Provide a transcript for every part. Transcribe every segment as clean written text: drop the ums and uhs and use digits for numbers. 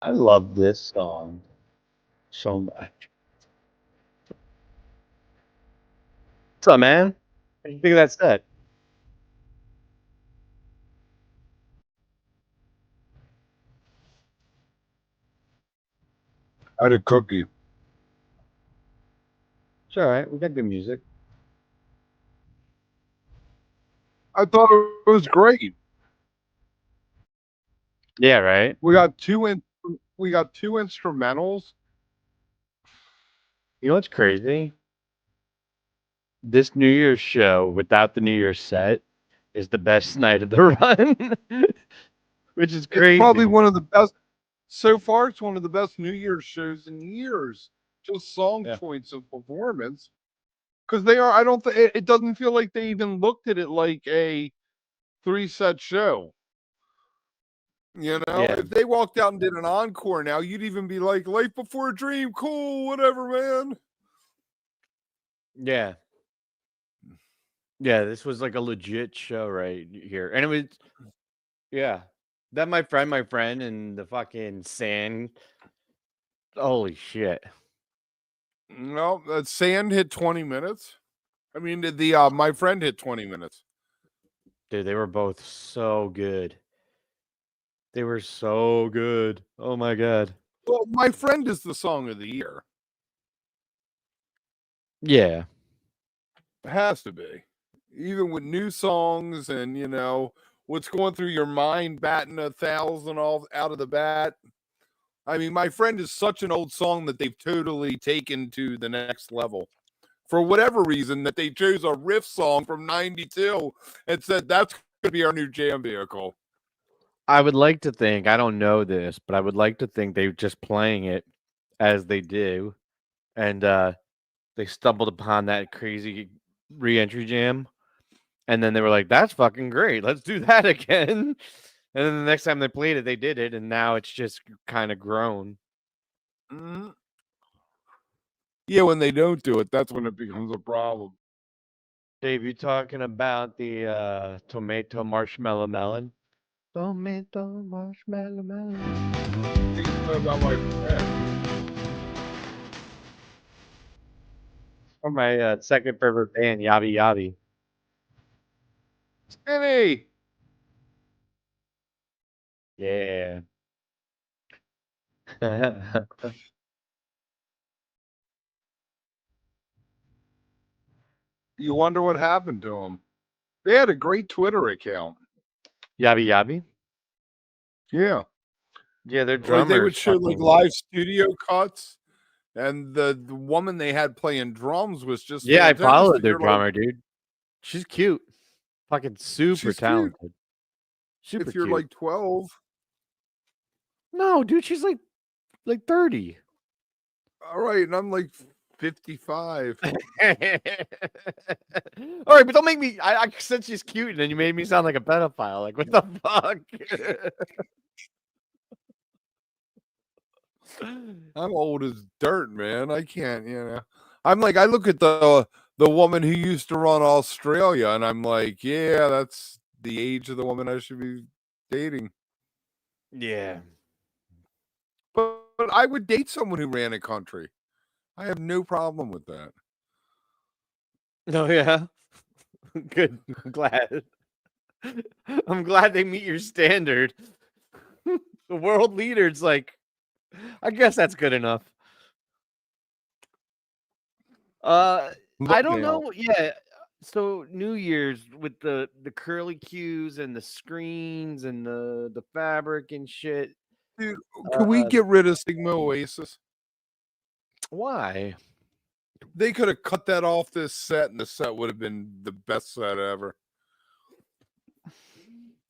I love this song so much. What's up, man? What do you think of that set? I had a cookie. It's all right. We got good music. I thought it was great. Yeah, right. We got we got two instrumentals. You know what's crazy? This New Year's show without the New Year's set is the best night of the run, which is It's probably crazy. one of the best so far. It's one of the best New Year's shows in years. Just song Yeah. choice and performance because they are. I don't think it doesn't feel like they even looked at it like a three-set show. You know, Yeah. if they walked out and did an encore now, you'd even be like, "Life Before a Dream, cool, whatever, man." Yeah. Yeah. This was like a legit show right here. And it was, yeah. That my friend, and the fucking sand. Holy shit. No, that Sand hit 20 minutes. I mean, the my friend hit 20 minutes. Dude, they were both so good. They were so good. Oh my god. Well, my friend is the song of the year. Yeah. It has to be. Even with new songs and what's going through your mind, batting 1,000 all out of the bat. I mean, my friend is such an old song that they've totally taken to the next level. For whatever reason, that they chose a riff song from '92 and said that's going to be our new jam vehicle. I would like to think, I don't know this, but I would like to think they're just playing it as they do. And they stumbled upon that crazy re-entry jam. And then they were like, that's fucking great. Let's do that again. And then the next time they played it, they did it. And now it's just kind of grown. Mm-hmm. Yeah, when they don't do it, that's when it becomes a problem. Dave, you talking about the tomato marshmallow melon? Tomato marshmallow melon. About my friend. Or my second favorite band, Yabi Yabi. Hey, Yeah. you wonder what happened to them. They had a great Twitter account. Yabi Yabi? Yeah. Yeah, their Like they would drummer's show like fucking. live studio cuts, and the woman they had playing drums was just Yeah, I followed fantastic. their You're like, drummer, dude. She's cute. Fucking super she's cute. talented. Super If you're cute. like 12, No, dude, she's like 30. all right, and I'm like 55. All right, but don't make me. I said she's cute, and then you made me sound like a pedophile. Like, what the fuck? I'm old as dirt, man. I can't. I'm like, I look at the woman who used to run Australia, and I'm like, yeah, that's the age of the woman I should be dating. Yeah. But I would date someone who ran a country. I have no problem with that. Oh yeah. Good. I'm glad. I'm glad they meet your standard. The world leader's like, I guess that's good enough. I Look don't now, know. Yeah. So New Year's with the curly cues and the screens and the fabric and shit. dude, can we Uh, get rid of Sigma Oasis? why? They could have cut that off this set, and the set would have been the best set ever.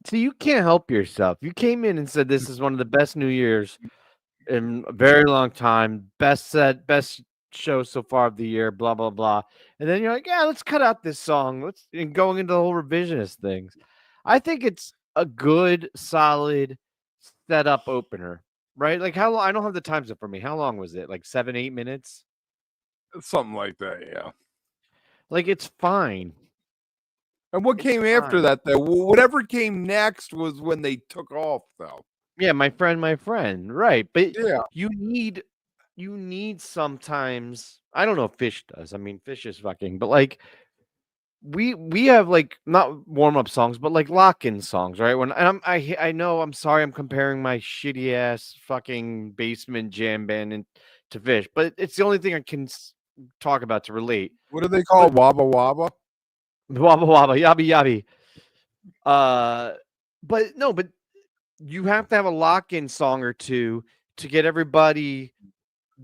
See, you can't help yourself. You came in and said this is one of the best New Year's in a very long time. Best set, best show so far of the year, blah, blah, blah. And then you're like, yeah, let's cut out this song. Let's and going into the whole revisionist things. I think it's a good, solid setup opener, right? Like how long I don't have the times up for me. How long was it? Like 7, 8 minutes? Something like that, yeah. Like it's fine. And what It's came after fine. that, though? Whatever came next was when they took off, though. Yeah, my friend, right? But Yeah. you need sometimes. I don't know if Fish does. I mean, Fish is fucking, but like we have like not warm up songs, but like lock in songs, right? When and I know I'm sorry I'm comparing my shitty ass fucking basement jam band to Fish, but it's the only thing I can talk about to relate. What do they call But it? Wabba Wabba? wabba wabba yabby yabby. Uh, but no, but you have to have a lock in song or two to get everybody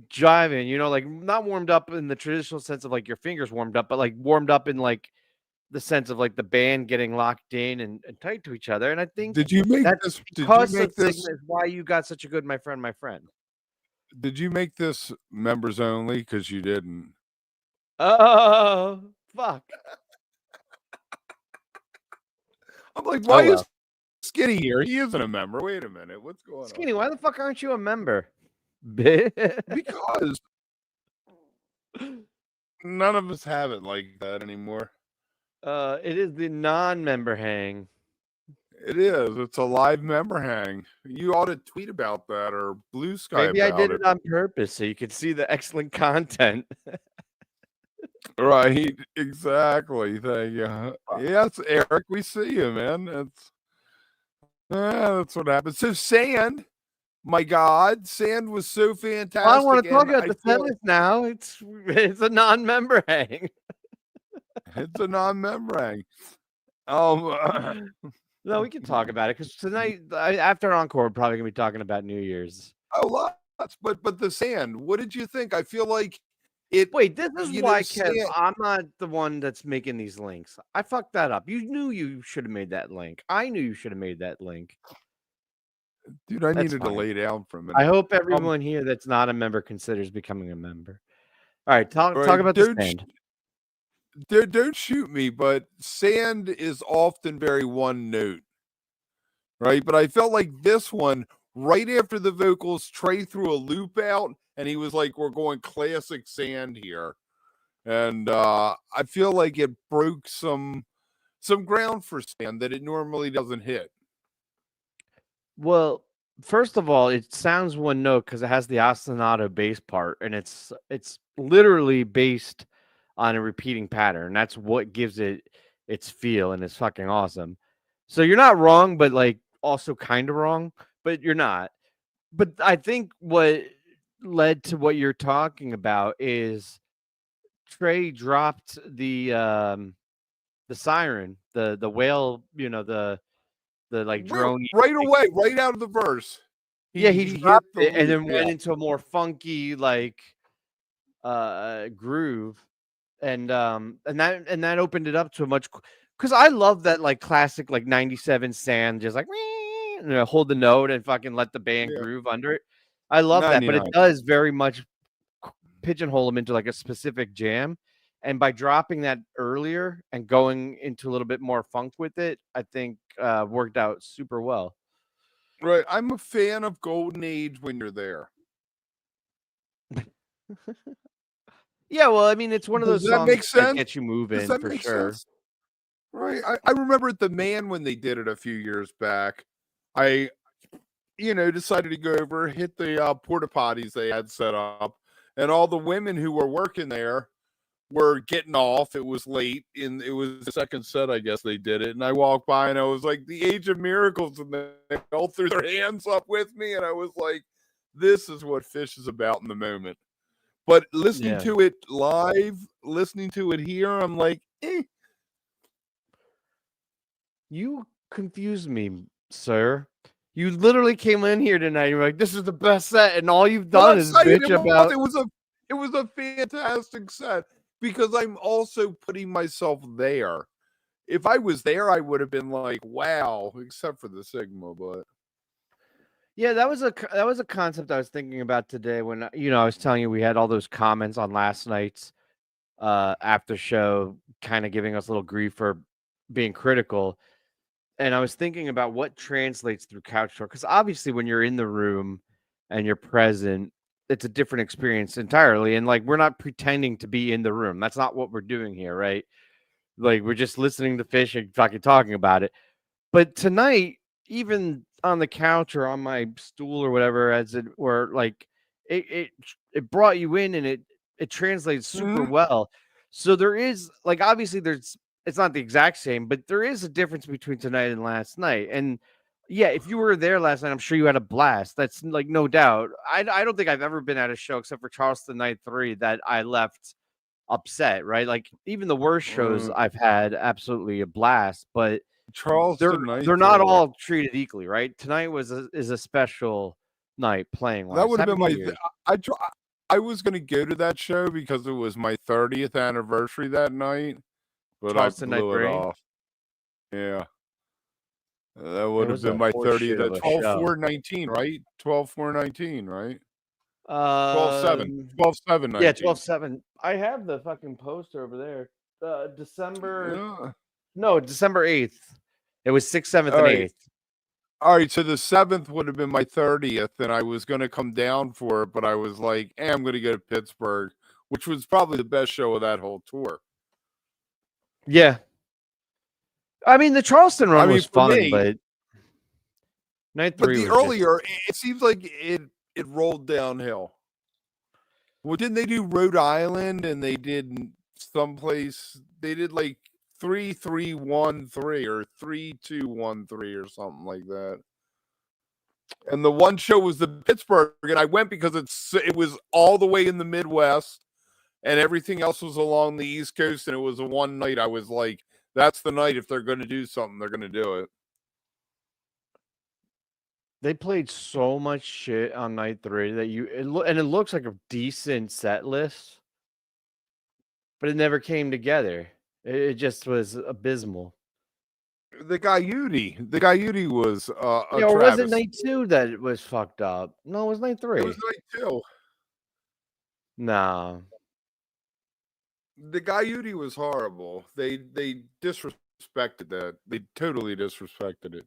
jiving. You know, like not warmed up in the traditional sense of like your fingers warmed up, but like warmed up in like the sense of like the band getting locked in and tight to each other. And I think Did you make that's this? Did you because of make this? Sigma is why you got such a good my friend. Did you make this members only? Because you didn't. Oh fuck. I'm like, Oh why well. is Skinny here? He isn't a member. Wait a minute. What's going on? Skinny, why the fuck aren't you a member? Because none of us have it like that anymore. It is the non-member hang. It is. It's a live member hang. You ought to tweet about that or Blue Sky Maybe I about did it. it on purpose so you could see the excellent content. Right. Exactly. Thank you. Yes, Eric, we see you, man. That's what happened. So Sand, my God, Sand was so fantastic. I want to talk And about I the feel set now. It's a non-member hang. it's a non-member hang. No, we can talk about it because tonight, after Encore, we're probably gonna be talking about New Year's. Lots, but the Sand. What did you think? I feel like it. Wait, this is You know, why, Kev, Sand. I'm not the one that's making these links. I fucked that up. You knew you should have made that link. I knew you should have made that link. Dude, I That's needed to fine. lay down for a minute. I hope everyone here that's not a member considers becoming a member. All right, talk Right, about the Sand. Don't shoot me, but Sand is often very one note, right? But I felt like this one, right after the vocals, Trey threw a loop out, and he was like, "We're going classic Sand here," and I feel like it broke some ground for Sand that it normally doesn't hit. Well, first of all, it sounds one note because it has the ostinato bass part, and it's literally based on a repeating pattern. That's what gives it its feel, and it's fucking awesome. So you're not wrong, but like also kind of wrong, but you're not. But I think what led to what you're talking about is Trey dropped the siren, the whale, you know, the like drone. Right away, right out of the verse. Yeah, he He hit dropped the it and loop. then went into a more funky like groove and that opened it up to a much because I love that like classic like 97 Sand just like you know, hold the note and fucking let the band Yeah. groove under it. I love that, but it 99. does very much pigeonhole them into like a specific jam. And by dropping that earlier and going into a little bit more funk with it, I think worked out super well. Right. I'm a fan of Golden Age when you're there. Yeah, well, I mean, it's one of Does those that songs make that sense? gets you Does moving that for make sure. sense? Right. I remember at the Man when they did it a few years back. I, decided to go over, hit the porta potties they had set up, and all the women who were working there were getting off. It was late, and it was the second set, I guess they did it. And I walked by, and I was like, "The Age of Miracles," and they all threw their hands up with me, and I was like, "This is what Phish is about in the moment." But listening Yeah. to it live, listening to it here, I'm like, eh. You confuse me, sir. You literally came in here tonight. You're like, "This is the best set," and all you've Well, done I'm is saying bitch about. it was a fantastic set because I'm also putting myself there. If I was there, I would have been like, wow, except for the Sigma, but Yeah, that was a concept I was thinking about today when I was telling you we had all those comments on last night's after show, kind of giving us a little grief for being critical. And I was thinking about what translates through couch talk because obviously when you're in the room and you're present, it's a different experience entirely. And like we're not pretending to be in the room. That's not what we're doing here, right? Like we're just listening to Phish and fucking talking about it. But tonight, even on the couch or on my stool or whatever, as it were, like it it brought you in, and it translates super Mhm. well. So there is, like, obviously there's, it's not the exact same, but there is a difference between tonight and last night. And yeah, if you were there last night, I'm sure you had a blast. That's like no doubt. I don't think I've ever been at a show except for Charleston Night 3 that I left upset, right? Like even the worst shows Uh, I've had absolutely a blast, but they're Charleston Night they're not 3. all treated equally, right? Tonight is a special night playing That wise. would have Happy been New my. Year's. I was gonna go to that show because it was my 30th anniversary that night, but I Charleston Night blew it 3. off. Yeah, that It would have was a been my 30th horseshit of at a 12 show. 4 19, right? 12 4 19, right? 12 7. Um 12 7 yeah, 19. 12/7. I have the fucking poster over there. December, Yeah. no, December 8th. It was 6th, 7th, All and right. 8th. All right. So the 7th would have been my 30th, and I was going to come down for it, but I was like, I'm going to go to Pittsburgh, which was probably the best show of that whole tour. Yeah. I mean, the Charleston I run mean, was for fun, me, but night but 3 the was just, earlier, it seems like it rolled downhill. Well, didn't they do Rhode Island and they did someplace? They did like 3-3-1-3 or 3-2-1-3 or something like that. And the one show was the Pittsburgh, and I went because it was all the way in the Midwest, and everything else was along the East Coast, and it was a one night. I was like, that's the night. If they're going to do something, they're going to do it. they played so much shit on night 3 that and it looks like a decent set list, but it never came together. It just was abysmal. The Gaiuti was a Yeah, or was it travesty. night 2 that it was fucked up? No, it was night It was 3. night two. No. The Gaiuti was horrible. They disrespected that. They totally disrespected it.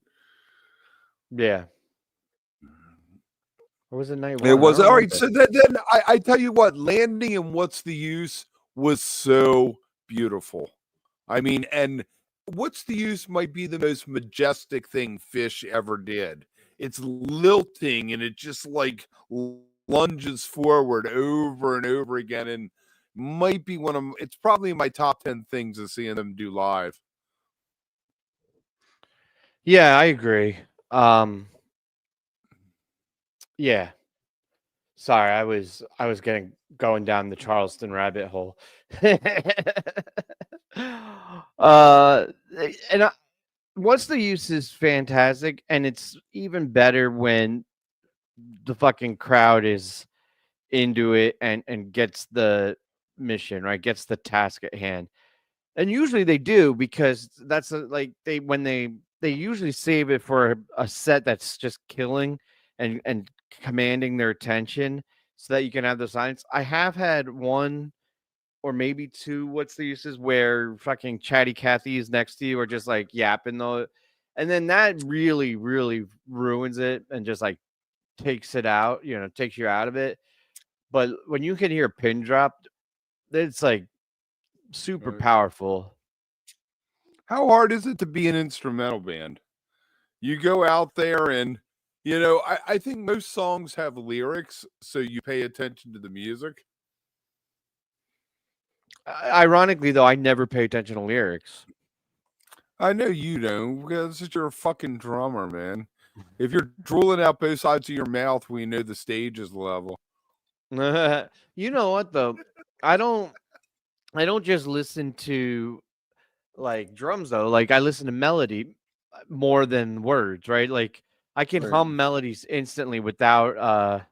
Yeah. Or was it night It 1? I was don't all right. remember. So then I tell you what, landing and what's the use was so beautiful. I mean, and what's the use might be the most majestic thing Phish ever did. It's lilting and it just like lunges forward over and over again, and might be it's probably in my top 10 things of seeing them do live. Yeah, I agree. Yeah. Sorry, I was going down the Charleston rabbit hole. uh and What's the Use is fantastic, and it's even better when the fucking crowd is into it and gets the mission, right? Gets the task at hand. And usually they do, because that's like they usually save it for a set that's just killing and commanding their attention, so that you can have the silence. I have had one or maybe two what's the uses where fucking chatty Cathy is next to you or just like yapping though, and then that really ruins it and just like takes it out, takes you out of it. But when you can hear a pin drop, it's like super Right. powerful. How hard is it to be an instrumental band? You go out there and I think most songs have lyrics, so you pay attention to the music. Ironically, though, I never pay attention to lyrics. I know you don't, because you're a fucking drummer, man. If you're drooling out both sides of your mouth, we know the stage is level. You know what though? I don't I don't just listen to like drums though. Like I listen to melody more than words, right? Like I can Right. hum melodies instantly without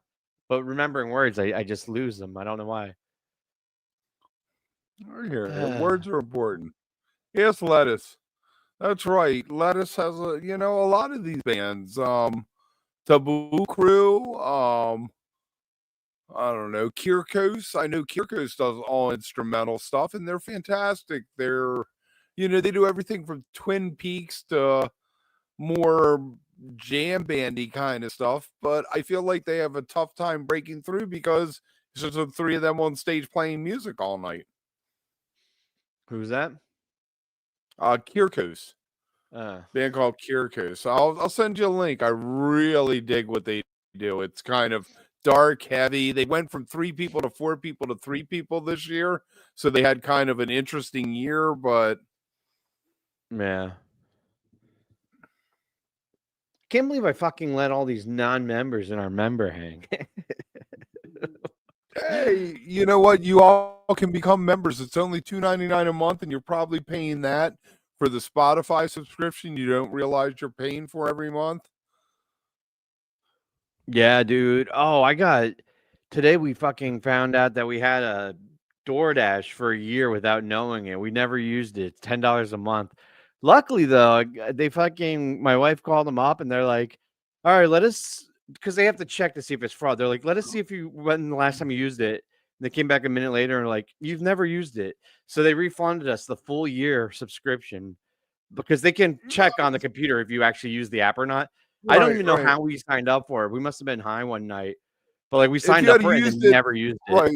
but remembering words, I just lose them. I don't know why. I hear it. Words are important. Yes, Lettuce. That's right. Lettuce has a lot of these bands. Taboo Crew, I don't know, Kirkos. I know Kirkos does all instrumental stuff, and they're fantastic. They do everything from Twin Peaks to more jam bandy kind of stuff. But I feel like they have a tough time breaking through because it's just the three of them on stage playing music all night. Who's that? Kirkos. Band called Kirkus. I'll send you a link. I really dig what they do. It's kind of dark, heavy. They went from 3 people to 4 people to 3 people this year, so they had kind of an interesting year, but yeah. Can't believe I fucking let all these non-members in our member hang. hey, you know what? You all can become members. It's only $2.99 a month, and you're probably paying that for the Spotify subscription you don't realize you're paying for every month. Yeah, dude. Oh, today we fucking found out that we had a DoorDash for a year without knowing it. We never used it. It's $10 a month. Luckily though, my wife called them up and they're like, all right, because they have to check to see if it's fraud. They're like, let us see when the last time you used it. And they came back a minute later and like, you've never used it. So they refunded us the full year subscription because they can check on the computer if you actually use the app or not. I don't even know how we signed up for it. We must have been high one night, but like we signed up for it and never used it. Right.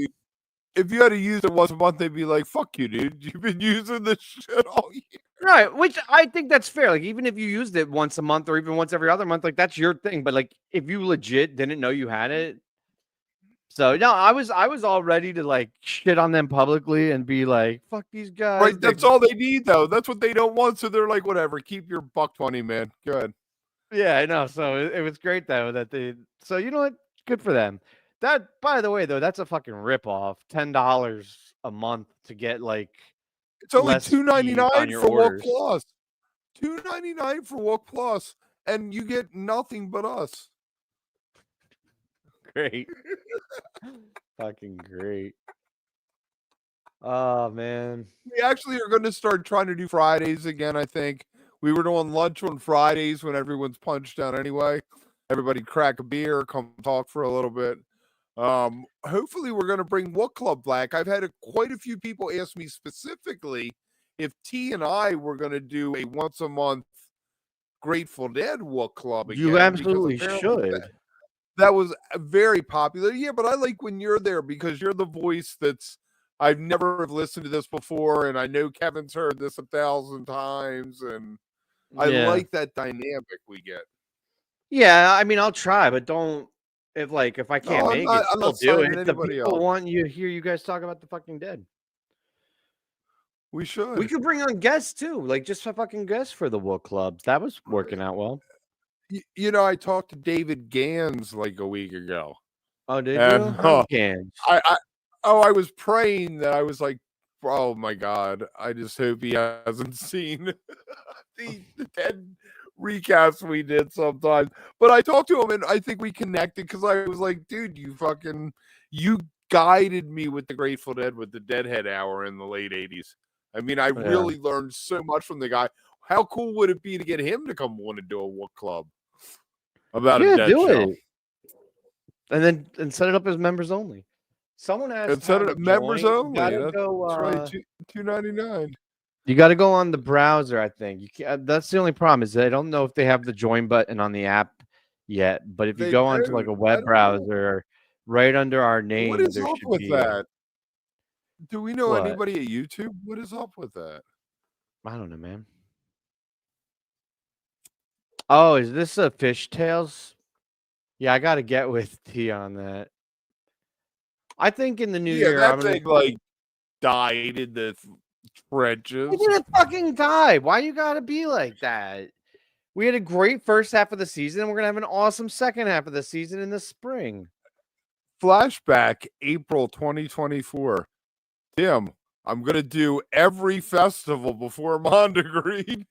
If you had to use it once a month, they'd be like, fuck you, dude. You've been using this shit all year. Right. Which I think that's fair. Like, even if you used it once a month or even once every other month, like that's your thing. But like if you legit didn't know you had it. So no, I was all ready to like shit on them publicly and be like, fuck these guys. Right. That's all they need though. That's what they don't want. So they're like, whatever, keep your $1.20, man. Good. Yeah, I know. So it was great though so you know what? Good for them. That, by the way, though, that's a fucking ripoff. $10 a month to get like it's only $2.99 for Walk Plus. $2.99 for Walk Plus, and you get nothing but us. Great. Fucking great. Oh man. We actually are going to start trying to do Fridays again, I think. We were doing lunch on Fridays when everyone's punched out anyway. Everybody crack a beer, come talk for a little bit. Hopefully we're going to bring What Club back. I've had quite a few people ask me specifically if T and I were going to do a once a month Grateful Dead What Club again. You absolutely should. That was very popular. Yeah, but I like when you're there because you're the voice I've never have listened to this before, and I know Kevin's heard this 1,000 times, and I like that dynamic we get. Yeah, I mean, I'll try, but don't if I can't make it, I'm not do it. If the people want you to hear you guys talk about the fucking dead. We should. We could bring on guests too, like just fucking guests for the Wook Clubs. That was working out well. You know, I talked to David Gans like a week ago. Oh, did you? Gans. I was praying that I was like, oh my God, I just hope he hasn't seen the dead recast we did sometimes. But I talked to him and I think we connected because I was like, dude, you guided me with the Grateful Dead with the Deadhead Hour in the late 80s. I mean, I really learned so much from the guy. How cool would it be to get him to come want to do a What Club about a dead show? It. And set it up as members only. Someone asked and set it up members only. That's right, $2.99. You got to go on the browser, I think. You can't, that's the only problem is I don't know if they have the join button on the app yet. But if you go onto like a web browser, right under our name, what is up with that? Do we know anybody at YouTube? What is up with that? I don't know, man. Oh, is this a Phish Tales? Yeah, I got to get with T on that. I think in the new year, that thing like died in the trenches. It didn't fucking die. Why you gotta be like that? We had a great first half of the season, and we're gonna have an awesome second half of the season in the spring. Flashback, April 2024. Tim, I'm gonna do every festival before Mondegreen.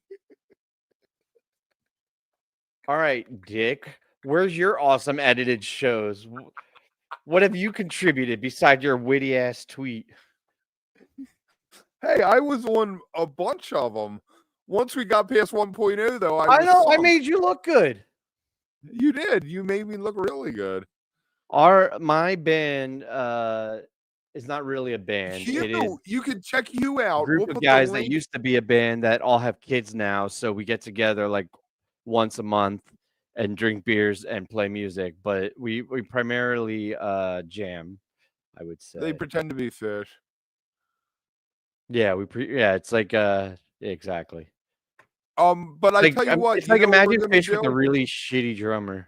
All right, Dick. Where's your awesome edited shows? What have you contributed besides your witty ass tweet? Hey, I was on a bunch of them. Once we got past 1.0, though, I know I made you look good. You did. You made me look really good. My band is not really a band. You can check you out. A group of guys that used to be a band that all have kids now, so we get together like once a month and drink beers and play music, but we primarily jam, I would say. They pretend to be Phish. Yeah, it's like exactly. But I tell you what, it's like what we're imagine gonna Phish with a do? really shitty drummer.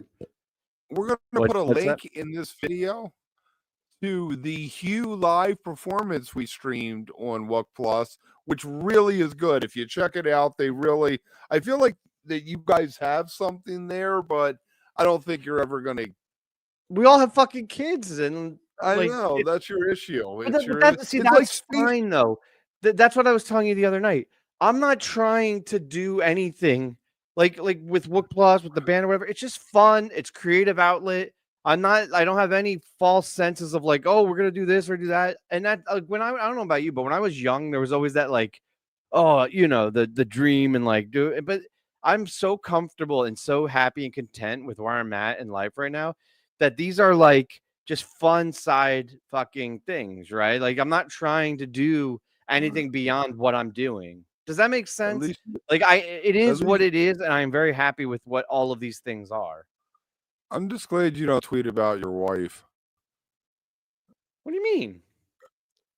We're gonna put a What's that? link in this video to the Hugh live performance we streamed on Wuck Plus, which really is good. If you check it out, I feel like that you guys have something there, but I don't think you're ever gonna. We all have fucking kids, and I like, know that's your issue. but It's it's like that's space. fine though. That's what I was telling you the other night. I'm not trying to do anything like with Wook Plus with the band or whatever. It's just fun. It's creative outlet. I don't have any false senses of like, oh, we're gonna do this or do that. And that when I don't know about you, but when I was young, there was always that like, oh, the dream and like do it. But I'm so comfortable and so happy and content with where I'm at in life right now that these are like just fun side fucking things, right? Like I'm not trying to do anything beyond what I'm doing. Does that make At sense? least, Like it at is what least, it is, and I'm very happy with what all of these things are. I'm just glad you don't tweet about your wife. What do you mean?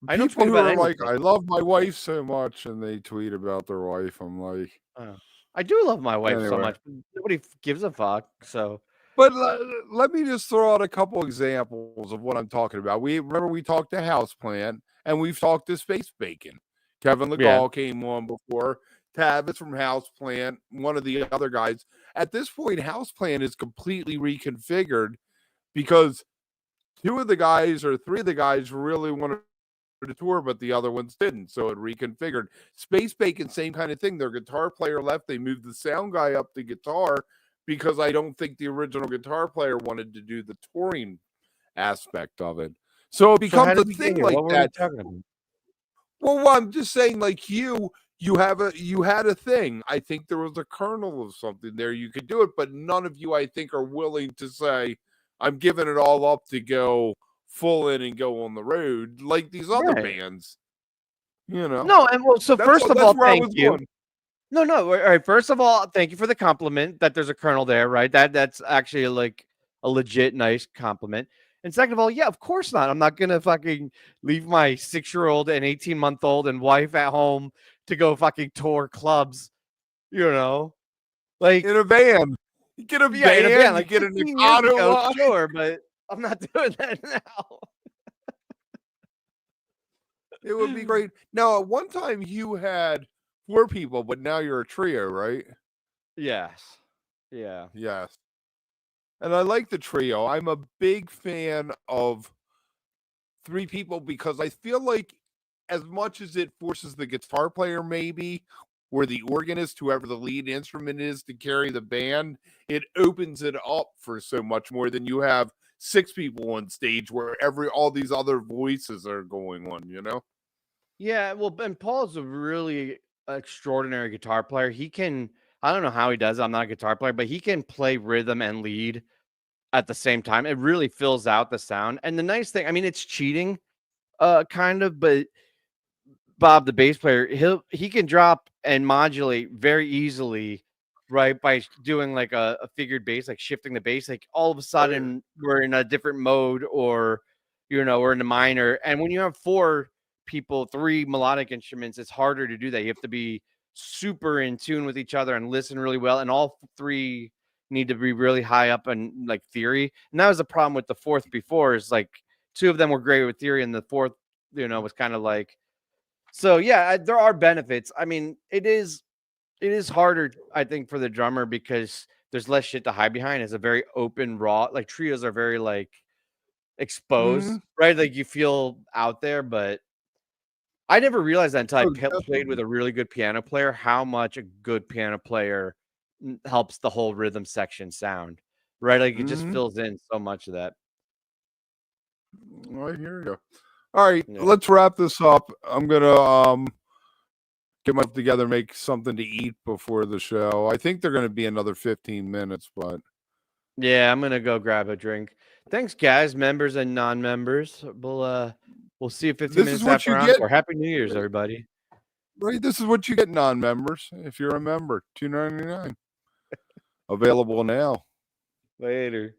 I don't People tweet who about are like, anything. I love my wife so much, and they tweet about their wife. I'm like, Uh, I do love my wife so anyway. much, but nobody gives a fuck. So But let me just throw out a couple examples of what I'm talking about. We talked to Houseplant, and we've talked to Space Bacon. Kevin yeah, Legal came on before. Tavis from Houseplant, one of the other guys. At this point, Houseplant is completely reconfigured because two of the guys or three of the guys really wanted to tour, but the other ones didn't. So it reconfigured. Space Bacon, same kind of thing. Their guitar player left. They moved the sound guy up to guitar because I don't think the original guitar player wanted to do the touring aspect of it. So it so how becomes a did we get thing here? like What were we that. talking about? Well, I'm just saying, like you had a thing. I think there was a kernel of something there. You could do it, but none of you, I think, are willing to say, I'm giving it all up to go full in and go on the road like these other Right. bands. You know. No, and well, so first of That's all, where I thank was you. going. No, no. All right. First of all, thank you for the compliment that there's a kernel there, right? That's actually like a legit nice compliment. And second of all, yeah, of course not. I'm not gonna fucking leave my 6-year-old and 18-month-old and wife at home to go fucking tour clubs. You know, like In a van. You get a yeah, in a van van, you like get an 15 years Econo ago, line. sure, but I'm not doing that now. It would be great. Now, at one time you had 4 people, but now you're a trio, right? Yes. Yeah. Yes. And I like the trio. I'm a big fan of 3 people because I feel like as much as it forces the guitar player maybe or the organist, whoever the lead instrument is, to carry the band, it opens it up for so much more than you have 6 people on stage where all these other voices are going on, you know? Yeah, well, and Paul's a really extraordinary guitar player. He can, I don't know how he does it, I'm not a guitar player, but he can play rhythm and lead at the same time. It really fills out the sound. And the nice thing, I mean, it's cheating, kind of, but Bob, the bass player, he can drop and modulate very easily, right? By doing like a figured bass, like shifting the bass. Like all of a Oh, yeah. sudden we're in a different mode, or we're in a minor. And when you have 4 people, 3 melodic instruments, it's harder to do that. You have to be super in tune with each other and listen really well. And all 3 need to be really high up in like theory. And that was the problem with the fourth before, is like 2 of them were great with theory, and the fourth, was kind of like, so yeah, there are benefits. I mean, it is harder, I think, for the drummer because there's less shit to hide behind. It's a very open, raw. Like trios are very like exposed, Mhm. right? Like you feel out there, but I never realized that until I Oh, played with definitely. a really good piano player, how much a good piano player helps the whole rhythm section sound, right? Like it just Mhm. fills in so much of that. I hear you. All right, Yeah. let's wrap this up. I'm gonna get myself together, make something to eat before the show. I think they're gonna be another 15 minutes, but Yeah, I'm gonna go grab a drink. Thanks, guys, members and non-members. We'll see you 15 this is minutes what after you get. encore. Happy New Year's, everybody. Right, this is what you get non-members if you're a member. $2.99 available now. Later.